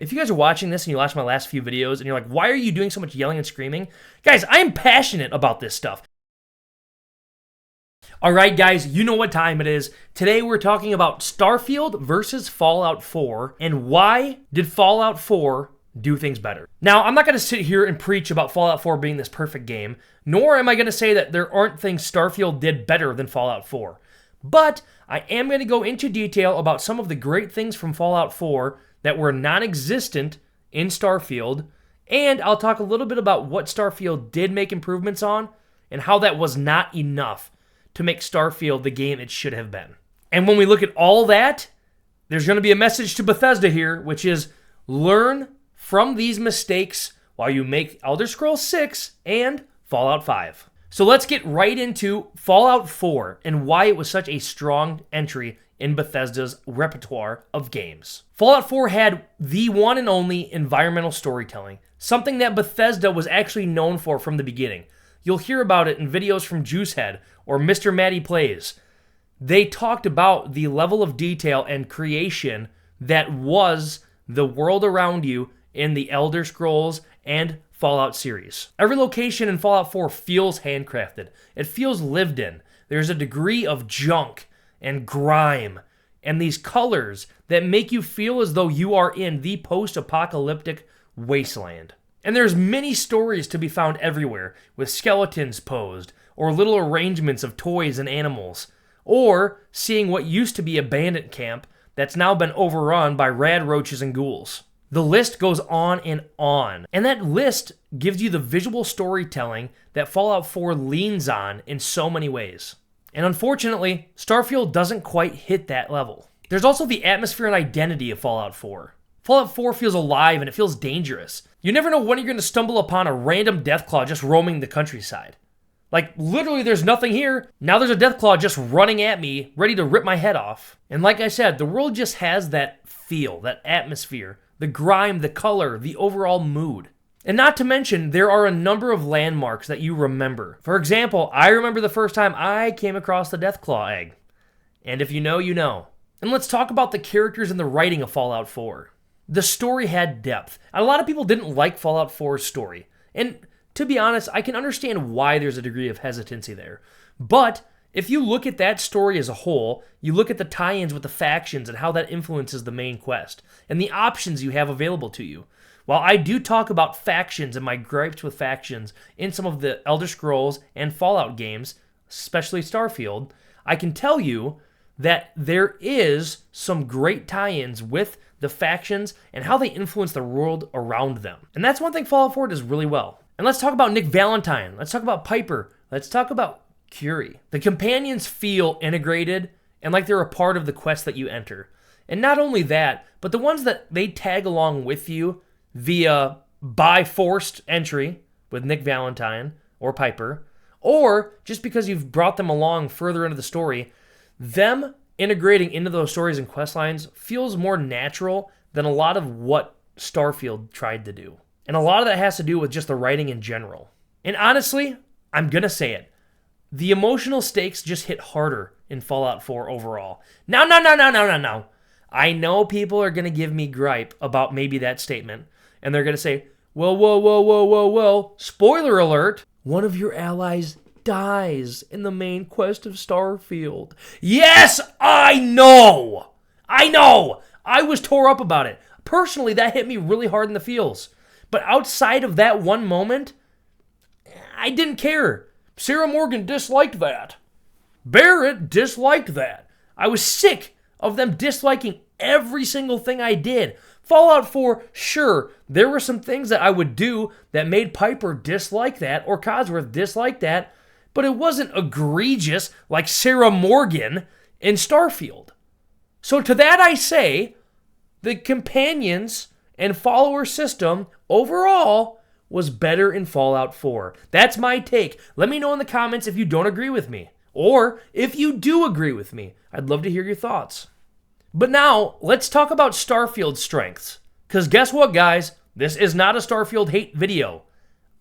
If you guys are watching this and you watched my last few videos and you're like, why are you doing so much yelling and screaming? Guys, I am passionate about this stuff. Alright guys, you know what time it is. Today we're talking about Starfield versus Fallout 4 and why did Fallout 4 do things better. Now, I'm not going to sit here and preach about Fallout 4 being this perfect game, nor am I going to say that there aren't things Starfield did better than Fallout 4. But I am going to go into detail about some of the great things from Fallout 4 that were non-existent in Starfield, and I'll talk a little bit about what Starfield did make improvements on and how that was not enough to make Starfield the game it should have been. And when we look at all that, there's going to be a message to Bethesda here, which is learn from these mistakes while you make Elder Scrolls 6 and Fallout 5. So let's get right into Fallout 4 and why it was such a strong entry in Bethesda's repertoire of games. Fallout 4 had the one and only environmental storytelling, something that Bethesda was actually known for from the beginning. You'll hear about it in videos from Juicehead or Mr. Matty Plays. They talked about the level of detail and creation that was the world around you in the Elder Scrolls and Fallout series. Every location in Fallout 4 feels handcrafted. It feels lived in. There's a degree of junk and grime and these colors that make you feel as though you are in the post-apocalyptic wasteland. And there's many stories to be found everywhere, with skeletons posed, or little arrangements of toys and animals, or seeing what used to be a bandit camp that's now been overrun by rad roaches and ghouls. The list goes on, and that list gives you the visual storytelling that Fallout 4 leans on in so many ways. And unfortunately, Starfield doesn't quite hit that level. There's also the atmosphere and identity of Fallout 4. Fallout 4 feels alive and it feels dangerous. You never know when you're going to stumble upon a random Deathclaw just roaming the countryside. Like, literally there's nothing here. Now there's a Deathclaw just running at me, ready to rip my head off. And like I said, the world just has that feel, that atmosphere, the grime, the color, the overall mood. And not to mention, there are a number of landmarks that you remember. For example, I remember the first time I came across the Deathclaw egg. And if you know, you know. And let's talk about the characters and the writing of Fallout 4. The story had depth. A lot of people didn't like Fallout 4's story. And to be honest, I can understand why there's a degree of hesitancy there. But if you look at that story as a whole, you look at the tie-ins with the factions and how that influences the main quest, and the options you have available to you. While I do talk about factions and my gripes with factions in some of the Elder Scrolls and Fallout games, especially Starfield, I can tell you that there is some great tie-ins with the factions and how they influence the world around them. And that's one thing Fallout 4 does really well. And let's talk about Nick Valentine. Let's talk about Piper. Let's talk about Curie. The companions feel integrated and like they're a part of the quest that you enter. And not only that, but the ones that they tag along with you via by forced entry with Nick Valentine or Piper, or just because you've brought them along further into the story, them integrating into those stories and quest lines feels more natural than a lot of what Starfield tried to do. And a lot of that has to do with just the writing in general. And honestly, I'm gonna say it, the emotional stakes just hit harder in Fallout 4 overall. No. I know people are gonna give me gripe about maybe that statement, and they're gonna say, whoa, spoiler alert, one of your allies dies in the main quest of Starfield. Yes, I know. I was tore up about it. Personally, that hit me really hard in the feels. But outside of that one moment, I didn't care. Sarah Morgan disliked that. Barrett disliked that. I was sick of them disliking every single thing I did. Fallout 4, sure, there were some things that I would do that made Piper dislike that or Codsworth dislike that, but it wasn't egregious like Sarah Morgan in Starfield. So to that I say, the companions and follower system overall was better in Fallout 4. That's my take. Let me know in the comments if you don't agree with me. Or if you do agree with me. I'd love to hear your thoughts. But now, let's talk about Starfield Strengths. Because guess what, guys? This is not a Starfield hate video.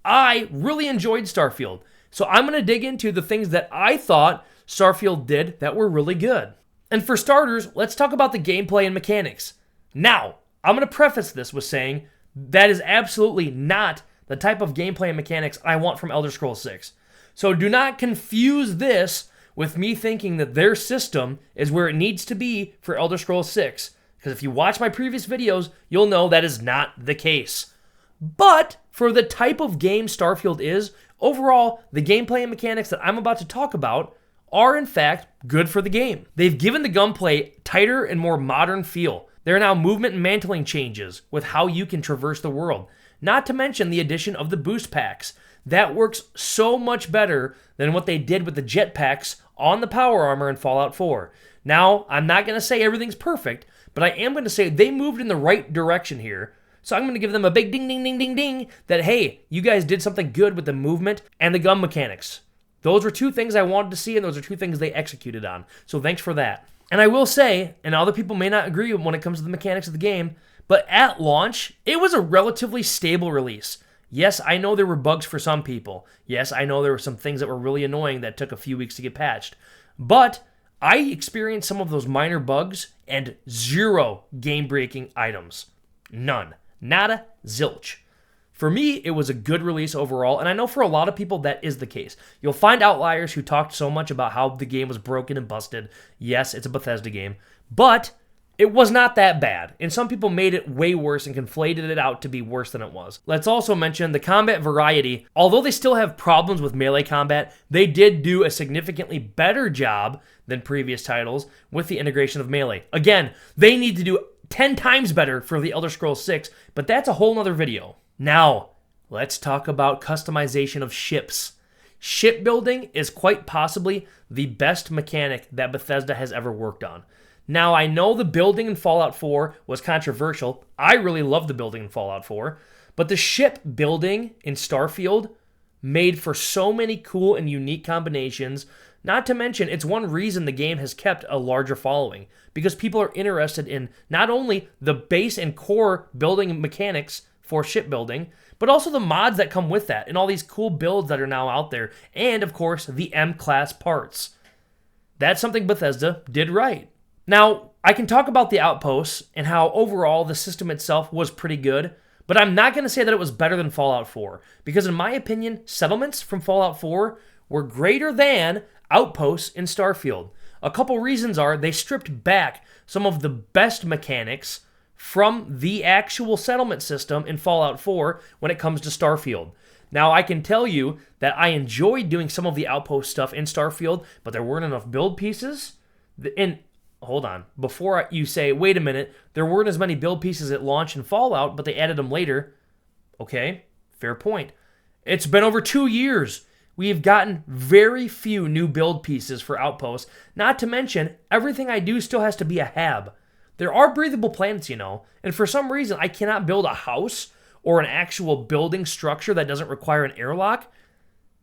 I really enjoyed Starfield. So I'm going to dig into the things that I thought Starfield did that were really good. And for starters, let's talk about the gameplay and mechanics. Now, I'm going to preface this with saying that is absolutely not the type of gameplay and mechanics I want from Elder Scrolls 6. So do not confuse this with me thinking that their system is where it needs to be for Elder Scrolls 6. Because if you watch my previous videos, you'll know that is not the case. But for the type of game Starfield is, overall, the gameplay and mechanics that I'm about to talk about are in fact good for the game. They've given the gunplay tighter and more modern feel. There are now movement and mantling changes with how you can traverse the world. Not to mention the addition of the boost packs. That works so much better than what they did with the jetpacks on the power armor in Fallout 4. Now, I'm not going to say everything's perfect, but I am going to say they moved in the right direction here. So I'm going to give them a big ding, ding, ding, ding, ding that, hey, you guys did something good with the movement and the gun mechanics. Those were two things I wanted to see, and those are two things they executed on. So thanks for that. And I will say, and other people may not agree when it comes to the mechanics of the game, but at launch, it was a relatively stable release. Yes, I know there were bugs for some people. Yes, I know there were some things that were really annoying that took a few weeks to get patched. But I experienced some of those minor bugs and 0 game-breaking items. None. Nada. Zilch. For me, it was a good release overall, and I know for a lot of people that is the case. You'll find outliers who talked so much about how the game was broken and busted. Yes, it's a Bethesda game, but it was not that bad, and some people made it way worse and conflated it out to be worse than it was. Let's also mention the combat variety. Although they still have problems with melee combat, they did do a significantly better job than previous titles with the integration of melee. Again, they need to do 10 times better for the Elder Scrolls 6, but that's a whole nother video. Now, let's talk about customization of ships. Shipbuilding is quite possibly the best mechanic that Bethesda has ever worked on. Now, I know the building in Fallout 4 was controversial. I really love the building in Fallout 4. But the ship building in Starfield made for so many cool and unique combinations. Not to mention, it's one reason the game has kept a larger following. Because people are interested in not only the base and core building mechanics for shipbuilding, but also the mods that come with that and all these cool builds that are now out there. And, of course, the M-class parts. That's something Bethesda did right. Now, I can talk about the outposts and how overall the system itself was pretty good, but I'm not going to say that it was better than Fallout 4, because in my opinion, settlements from Fallout 4 were greater than outposts in Starfield. A couple reasons are they stripped back some of the best mechanics from the actual settlement system in Fallout 4 when it comes to Starfield. Now, I can tell you that I enjoyed doing some of the outpost stuff in Starfield, but there weren't enough build pieces. And hold on, before you say, wait a minute, there weren't as many build pieces at launch in Fallout, but they added them later. Okay, fair point. It's been over 2 years. We've gotten very few new build pieces for Outposts. Not to mention, everything I do still has to be a hab. There are breathable planets, you know, and for some reason I cannot build a house or an actual building structure that doesn't require an airlock.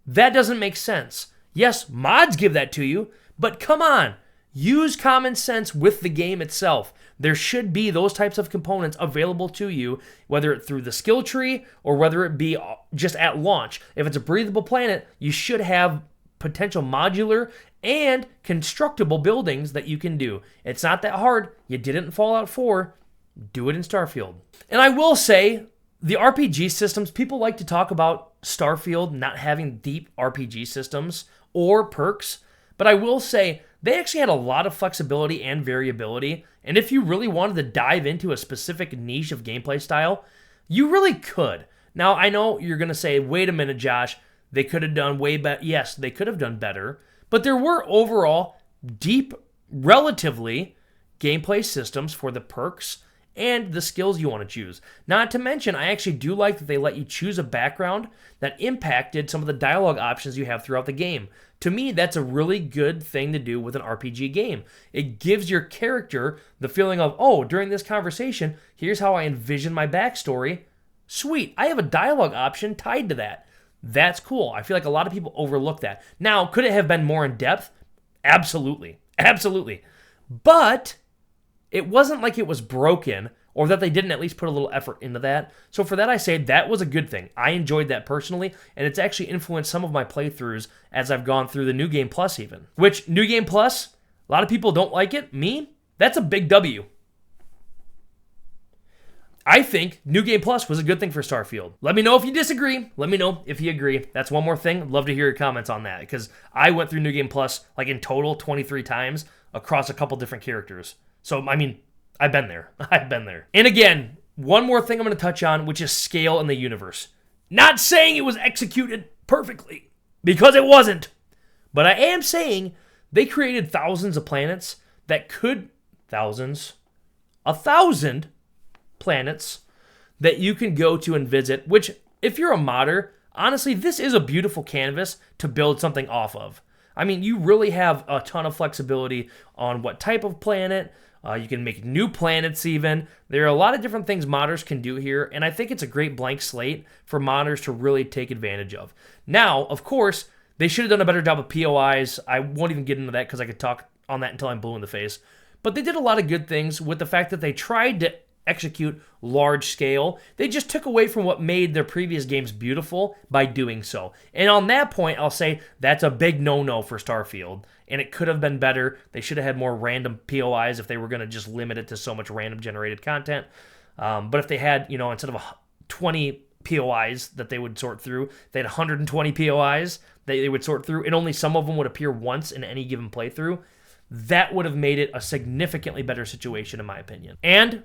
That doesn't make sense. Yes, mods give that to you, but come on. Use common sense with the game itself. There should be those types of components available to you, whether it's through the skill tree or whether it be just at launch. If it's a breathable planet, you should have potential modular and constructible buildings that you can do. It's not that hard. You did it in Fallout 4. Do it in Starfield. And I will say, the RPG systems, people like to talk about Starfield not having deep RPG systems or perks, but I will say, they actually had a lot of flexibility and variability, and if you really wanted to dive into a specific niche of gameplay style, you really could. Now, I know you're going to say, wait a minute, Josh, they could have done way better. Yes, they could have done better, but there were overall deep, relatively, gameplay systems for the perks and the skills you want to choose. Not to mention, I actually do like that they let you choose a background that impacted some of the dialogue options you have throughout the game. To me, that's a really good thing to do with an RPG game. It gives your character the feeling of, oh, during this conversation, here's how I envision my backstory. Sweet, I have a dialogue option tied to that. That's cool. I feel like a lot of people overlook that. Now, could it have been more in depth? Absolutely. Absolutely. But it wasn't like it was broken or that they didn't at least put a little effort into that. So for that, I say that was a good thing. I enjoyed that personally, and it's actually influenced some of my playthroughs as I've gone through the New Game Plus even. Which, New Game Plus, a lot of people don't like it. Me, that's a big W. I think New Game Plus was a good thing for Starfield. Let me know if you disagree. Let me know if you agree. That's one more thing. I'd love to hear your comments on that because I went through New Game Plus like in total 23 times across a couple different characters. So, I mean, I've been there. I've been there. And again, one more thing I'm going to touch on, which is scale in the universe. Not saying it was executed perfectly because it wasn't. But I am saying they created thousands of planets that could... Thousands? 1,000 planets that you can go to and visit, which, if you're a modder, honestly, this is a beautiful canvas to build something off of. I mean, you really have a ton of flexibility on what type of planet. You can make new planets even. There are a lot of different things modders can do here, and I think it's a great blank slate for modders to really take advantage of. Now, of course, they should have done a better job of POIs. I won't even get into that because I could talk on that until I'm blue in the face. But they did a lot of good things with the fact that they tried to execute large scale. They just took away from what made their previous games beautiful by doing so. And on that point, I'll say that's a big no-no for Starfield. And it could have been better. They should have had more random POIs if they were going to just limit it to so much random generated content. But if they had, instead of 20 POIs that they would sort through, they had 120 POIs they would sort through, and only some of them would appear once in any given playthrough. That would have made it a significantly better situation, in my opinion. And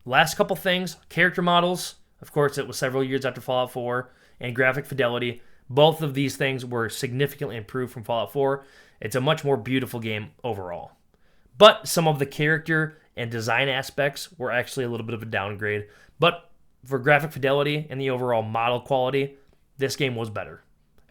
last couple things, character models. Of course, it was several years after Fallout 4, and graphic fidelity. Both of these things were significantly improved from Fallout 4. It's a much more beautiful game overall. But some of the character and design aspects were actually a little bit of a downgrade. But for graphic fidelity and the overall model quality, this game was better.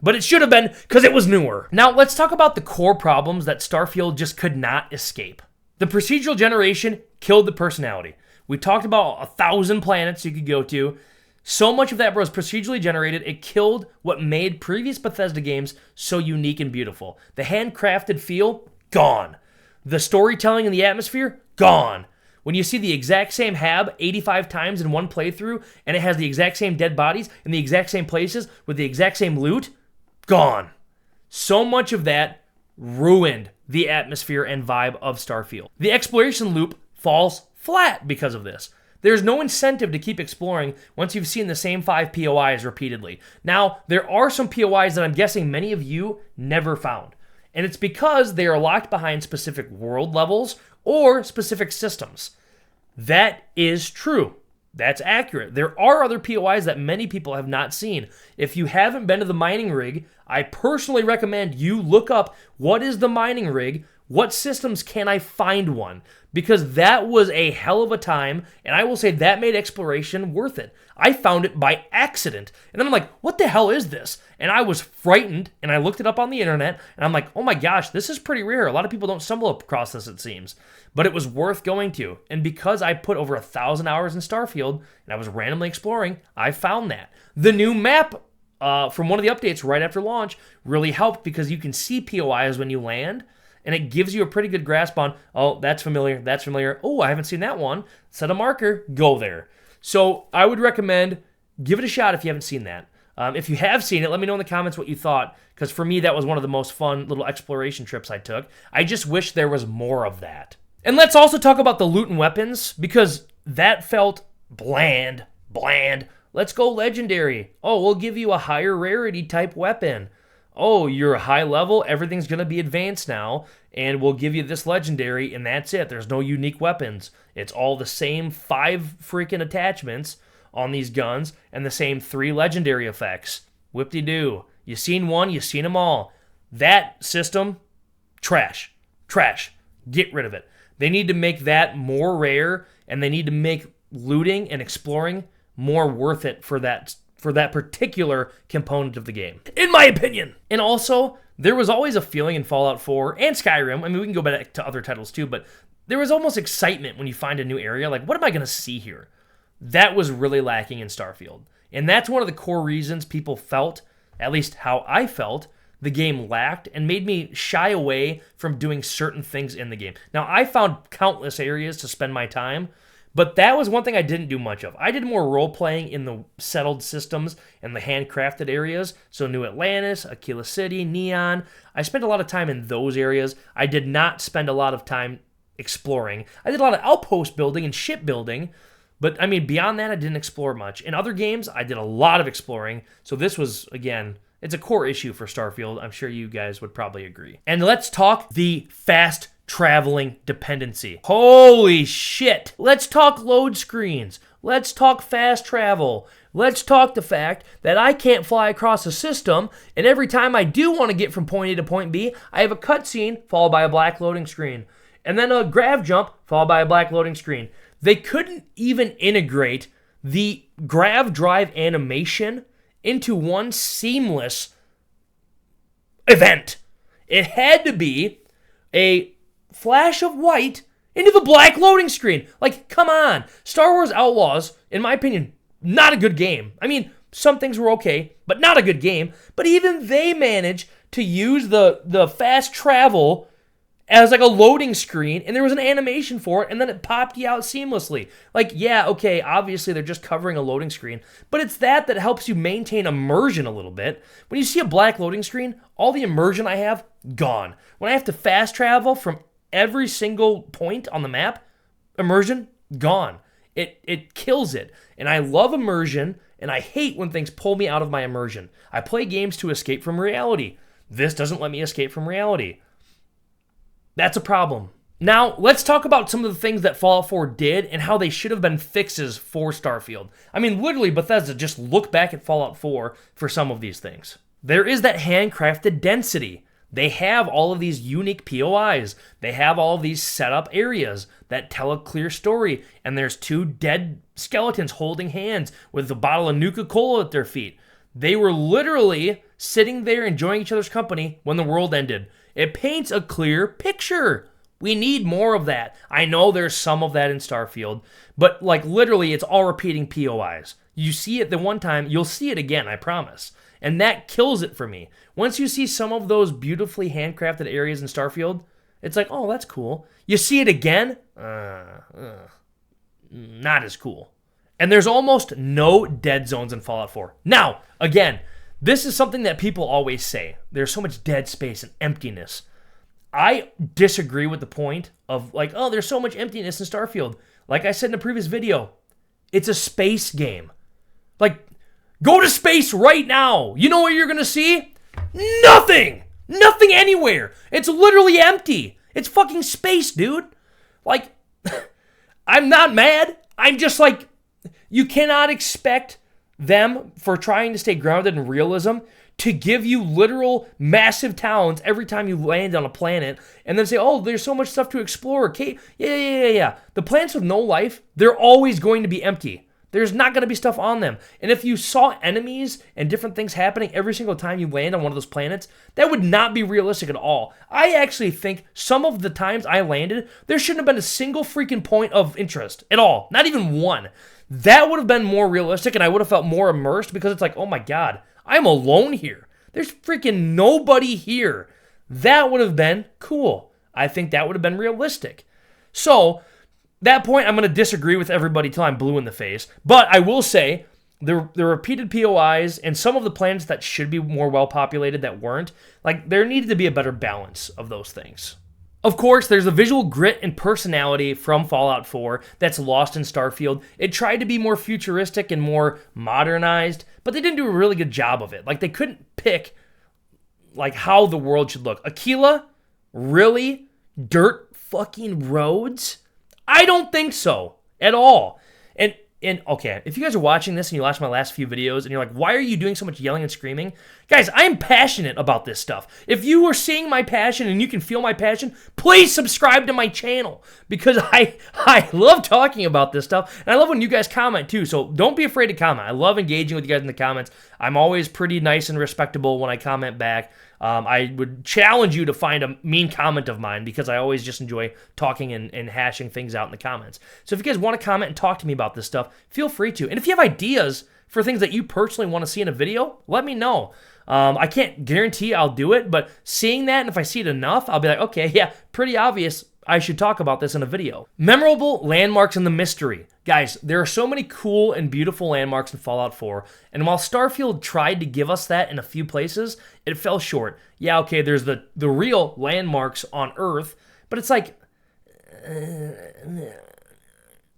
But it should have been because it was newer. Now, let's talk about the core problems that Starfield just could not escape. The procedural generation killed the personality. We talked about 1,000 planets you could go to. So much of that was procedurally generated, it killed what made previous Bethesda games so unique and beautiful. The handcrafted feel, gone. The storytelling and the atmosphere, gone. When you see the exact same hab 85 times in one playthrough, and it has the exact same dead bodies in the exact same places with the exact same loot, gone. So much of that ruined the atmosphere and vibe of Starfield. The exploration loop falls flat because of this. There's no incentive to keep exploring once you've seen the same 5 POIs repeatedly. Now, there are some POIs that I'm guessing many of you never found. And it's because they are locked behind specific world levels or specific systems. That is true. That's accurate. There are other POIs that many people have not seen. If you haven't been to the mining rig, I personally recommend you look up what is the mining rig, what systems can I find one? Because that was a hell of a time, and I will say that made exploration worth it. I found it by accident, and then I'm like, what the hell is this? And I was frightened, and I looked it up on the internet, and I'm like, oh my gosh, this is pretty rare. A lot of people don't stumble across this, it seems. But it was worth going to. And because I put over 1,000 hours in Starfield, and I was randomly exploring, I found that. The new map from one of the updates right after launch really helped because you can see POIs when you land, and it gives you a pretty good grasp on, oh, that's familiar, that's familiar. Oh, I haven't seen that one. Set a marker, go there. So I would recommend, give it a shot if you haven't seen that. If you have seen it, let me know in the comments what you thought, because for me, that was one of the most fun little exploration trips I took. I just wish there was more of that. And let's also talk about the loot and weapons, because that felt bland. Let's go legendary. Oh, we'll give you a higher rarity type weapon. Oh, you're high level, everything's going to be advanced now, and we'll give you this legendary, and that's it. There's no unique weapons. It's all the same 5 freaking attachments on these guns, and the same 3 legendary effects. Whip-de-doo. You seen one, you seen them all. That system, trash. Get rid of it. They need to make that more rare, and they need to make looting and exploring more worth it for that particular component of the game, in my opinion. And also, there was always a feeling in Fallout 4 and Skyrim, I mean, we can go back to other titles too, but there was almost excitement when you find a new area, like, what am I going to see here? That was really lacking in Starfield. And that's one of the core reasons people felt, at least how I felt, the game lacked and made me shy away from doing certain things in the game. Now, I found countless areas to spend my time, but that was one thing I didn't do much of. I did more role-playing in the settled systems and the handcrafted areas. So New Atlantis, Aquila City, Neon. I spent a lot of time in those areas. I did not spend a lot of time exploring. I did a lot of outpost building and shipbuilding, But I mean, beyond that, I didn't explore much. In other games, I did a lot of exploring. So this was, again, it's a core issue for Starfield. I'm sure you guys would probably agree. And let's talk the fast traveling dependency. Holy shit. Let's talk load screens. Let's talk fast travel. Let's talk the fact that I can't fly across a system, and every time I do want to get from point A to point B, I have a cutscene followed by a black loading screen, and then a grav jump followed by a black loading screen. They couldn't even integrate the grav drive animation into one seamless event. It had to be a flash of white into the black loading screen. Like, come on. Star Wars Outlaws, in my opinion, not a good game. I mean, some things were okay, but not a good game. But even they managed to use the fast travel as like a loading screen, and there was an animation for it, and then it popped you out seamlessly. Like, yeah, okay, obviously they're just covering a loading screen, but it's that helps you maintain immersion a little bit. When you see a black loading screen, all the immersion I have, gone. When I have to fast travel from every single point on the map, immersion, gone. It kills it. And I love immersion, and I hate when things pull me out of my immersion. I play games to escape from reality. This doesn't let me escape from reality. That's a problem. Now, let's talk about some of the things that Fallout 4 did and how they should have been fixes for Starfield. I mean, literally, Bethesda, just look back at Fallout 4 for some of these things. There is that handcrafted density. They have all of these unique POIs. They have all of these setup areas that tell a clear story. And there's two dead skeletons holding hands with a bottle of Nuka-Cola at their feet. They were literally sitting there enjoying each other's company when the world ended. It paints a clear picture. We need more of that. I know there's some of that in Starfield, but like literally it's all repeating POIs. You see it the one time, you'll see it again, I promise. And that kills it for me. Once you see some of those beautifully handcrafted areas in Starfield, it's like, oh, that's cool. You see it again, not as cool. And there's almost no dead zones in Fallout 4. Now, again, this is something that people always say. There's so much dead space and emptiness. I disagree with the point of like, oh, there's so much emptiness in Starfield. Like I said in a previous video, it's a space game. Like, go to space right now. You know what you're going to see? Nothing. Nothing anywhere. It's literally empty. It's fucking space, dude. Like, I'm not mad. I'm just like, you cannot expect them, for trying to stay grounded in realism, to give you literal massive towns every time you land on a planet and then say, oh, there's so much stuff to explore. Okay, yeah. The planets with no life, they're always going to be empty. There's not going to be stuff on them. And if you saw enemies and different things happening every single time you land on one of those planets, that would not be realistic at all. I actually think some of the times I landed, there shouldn't have been a single freaking point of interest at all. Not even one. That would have been more realistic, and I would have felt more immersed, because it's like, oh my God, I'm alone here. There's freaking nobody here. That would have been cool. I think that would have been realistic. So, that point, I'm going to disagree with everybody till I'm blue in the face. But I will say, the repeated POIs and some of the planets that should be more well-populated that weren't, like, there needed to be a better balance of those things. Of course, there's the visual grit and personality from Fallout 4 that's lost in Starfield. It tried to be more futuristic and more modernized, but they didn't do a really good job of it. Like, they couldn't pick, like, how the world should look. Aquila? Really? Dirt fucking roads? I don't think so at all. And okay, if you guys are watching this and you watched my last few videos and you're like, why are you doing so much yelling and screaming? Guys, I'm passionate about this stuff. If you are seeing my passion and you can feel my passion, please subscribe to my channel, because I love talking about this stuff, and I love when you guys comment too, so don't be afraid to comment. I love engaging with you guys in the comments. I'm always pretty nice and respectable when I comment back. I would challenge you to find a mean comment of mine, because I always just enjoy talking and hashing things out in the comments. So if you guys want to comment and talk to me about this stuff, feel free to. And if you have ideas for things that you personally want to see in a video, let me know. I can't guarantee I'll do it, but seeing that, and if I see it enough, I'll be like, okay, yeah, pretty obvious. I should talk about this in a video. Memorable landmarks and the mystery. Guys, there are so many cool and beautiful landmarks in Fallout 4, and while Starfield tried to give us that in a few places, it fell short. Yeah, okay, there's the real landmarks on Earth, but it's like,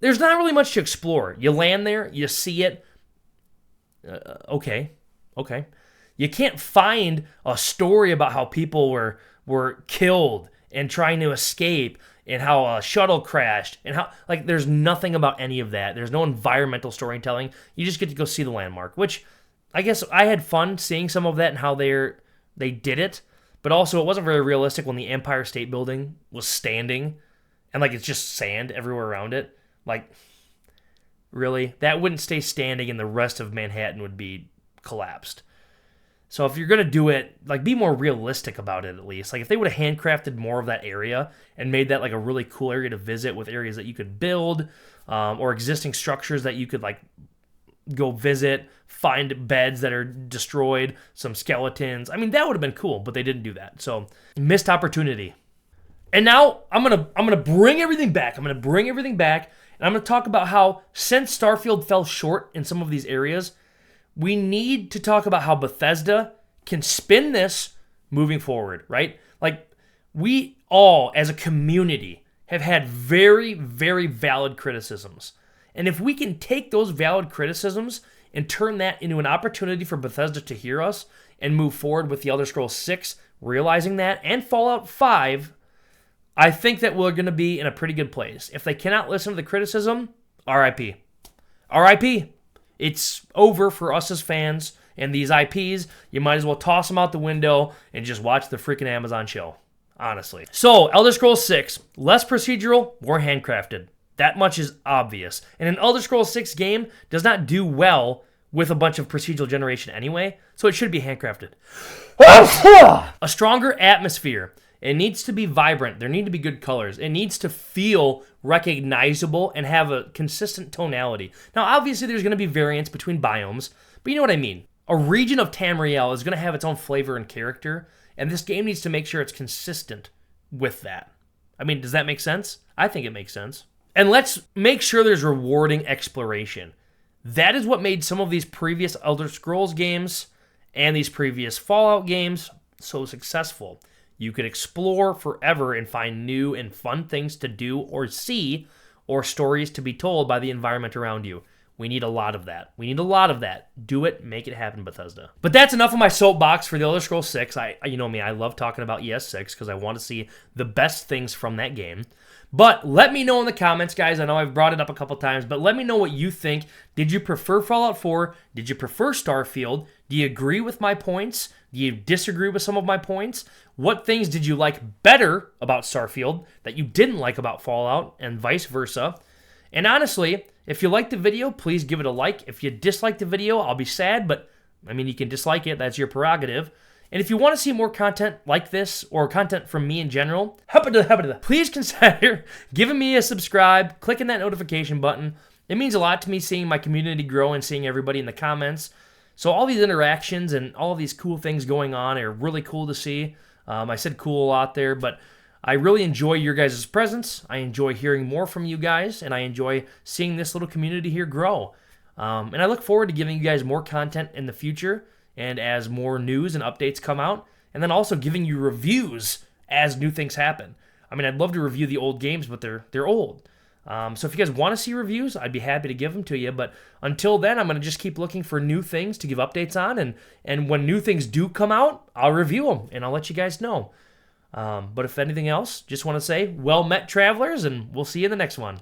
there's not really much to explore. You land there, you see it. Okay. You can't find a story about how people were killed and trying to escape and how a shuttle crashed and how, like, there's nothing about any of that. There's no environmental storytelling. You just get to go see the landmark, which I guess I had fun seeing some of that and how they did it, but also it wasn't very realistic when the Empire State Building was standing and, like, it's just sand everywhere around it. Like, really? That wouldn't stay standing and the rest of Manhattan would be collapsed. So if you're going to do it, like, be more realistic about it at least. Like, if they would have handcrafted more of that area and made that, like, a really cool area to visit with areas that you could build or existing structures that you could, like, go visit, find beds that are destroyed, some skeletons. I mean, that would have been cool, but they didn't do that. So, missed opportunity. And now I'm gonna bring everything back. And I'm going to talk about how, since Starfield fell short in some of these areas, we need to talk about how Bethesda can spin this moving forward, right? Like, we all, as a community, have had very, very valid criticisms. And if we can take those valid criticisms and turn that into an opportunity for Bethesda to hear us and move forward with The Elder Scrolls 6, realizing that, and Fallout 5, I think that we're going to be in a pretty good place. If they cannot listen to the criticism, RIP. RIP. It's over for us as fans, and these IPs, you might as well toss them out the window and just watch the freaking Amazon show, honestly. So, Elder Scrolls 6, less procedural, more handcrafted. That much is obvious. And an Elder Scrolls 6 game does not do well with a bunch of procedural generation anyway, so it should be handcrafted. A stronger atmosphere. It needs to be vibrant. There need to be good colors. It needs to feel recognizable and have a consistent tonality. Now, obviously, there's going to be variance between biomes, but you know what I mean. A region of Tamriel is going to have its own flavor and character, and this game needs to make sure it's consistent with that. I mean, does that make sense? I think it makes sense. And let's make sure there's rewarding exploration. That is what made some of these previous Elder Scrolls games and these previous Fallout games so successful. You could explore forever and find new and fun things to do or see, or stories to be told by the environment around you. We need a lot of that. Do it, make it happen, Bethesda. But that's enough of my soapbox for The Elder Scrolls 6. You know me, I love talking about ES6 because I want to see the best things from that game. But let me know in the comments, guys. I know I've brought it up a couple times, but let me know what you think. Did you prefer Fallout 4? Did you prefer Starfield? Do you agree with my points? Do you disagree with some of my points? What things did you like better about Starfield that you didn't like about Fallout, and vice versa? And honestly, if you liked the video, please give it a like. If you dislike the video, I'll be sad, but I mean, you can dislike it. That's your prerogative. And if you want to see more content like this, or content from me in general, please consider giving me a subscribe, clicking that notification button. It means a lot to me seeing my community grow and seeing everybody in the comments. So all these interactions and all of these cool things going on are really cool to see. I said cool a lot there, but I really enjoy your guys' presence. I enjoy hearing more from you guys, and I enjoy seeing this little community here grow. And I look forward to giving you guys more content in the future, and as more news and updates come out, and then also giving you reviews as new things happen. I mean, I'd love to review the old games, but they're old. So if you guys want to see reviews, I'd be happy to give them to you. But until then, I'm going to just keep looking for new things to give updates on. And when new things do come out, I'll review them, and I'll let you guys know. But if anything else, just want to say, well met, travelers, and we'll see you in the next one.